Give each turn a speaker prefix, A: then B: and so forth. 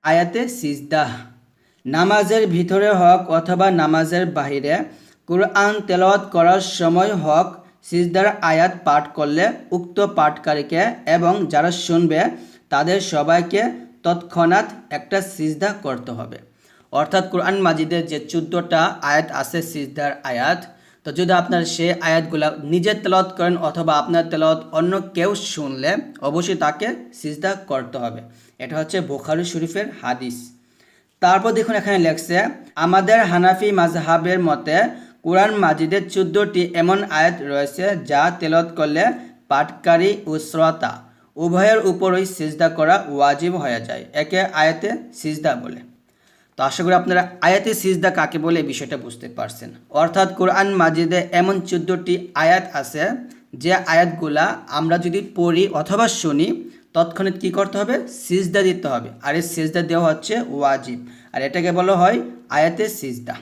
A: আয়াতে সিজদা। নামাজের ভিতরে হোক অথবা নামাজের বাহিরে কুরআন তেলাওয়াত করার সময় হোক সিজদার আয়াত পাঠ করলে উক্ত পাঠকারীকে এবং যারা শুনবে তাদের সবাইকে তৎক্ষণাৎ একটা সিজদা করতে হবে। অর্থাৎ কোরআন মাজিদের যে 14টা আয়াত আছে সিজদার আয়াত, তো যদি আপনার সেই আয়াতগুলো নিজে তেলাওয়াত করেন অথবা আপনার তেলাওয়াত অন্য কেউ শুনলে অবশ্যই তাকে সিজদা করতে হবে। এটা হচ্ছে বুখারী শরীফের হাদিস। তারপর দেখুন এখানে লেখছে, আমাদের হানাফি মাযহাবের মতে কোরআন মাজিদের 14টি এমন আয়াত রয়েছে যা তেলাওয়াত করলে পাঠকারী ও শ্রোতা উভয়ের উপরই সিজদা করা ওয়াজিব হয়ে যায়। একে আয়াতে সিজদা বলে। তো আশা করি আপনারা আয়াতে সিজদা কাকে বলে এই বিষয়টা বুঝতে পারছেন। অর্থাৎ কোরআন মাজিদে এমন 14টি আয়াত আছে যে আয়াতগুলা আমরা যদি পড়ি অথবা শুনি তৎক্ষণাৎ কী করতে হবে? সিজদা দিতে হবে। আর এই সিজদা দেওয়া হচ্ছে ওয়াজিব, আর এটাকে বলা হয় আয়াতে সিজদা।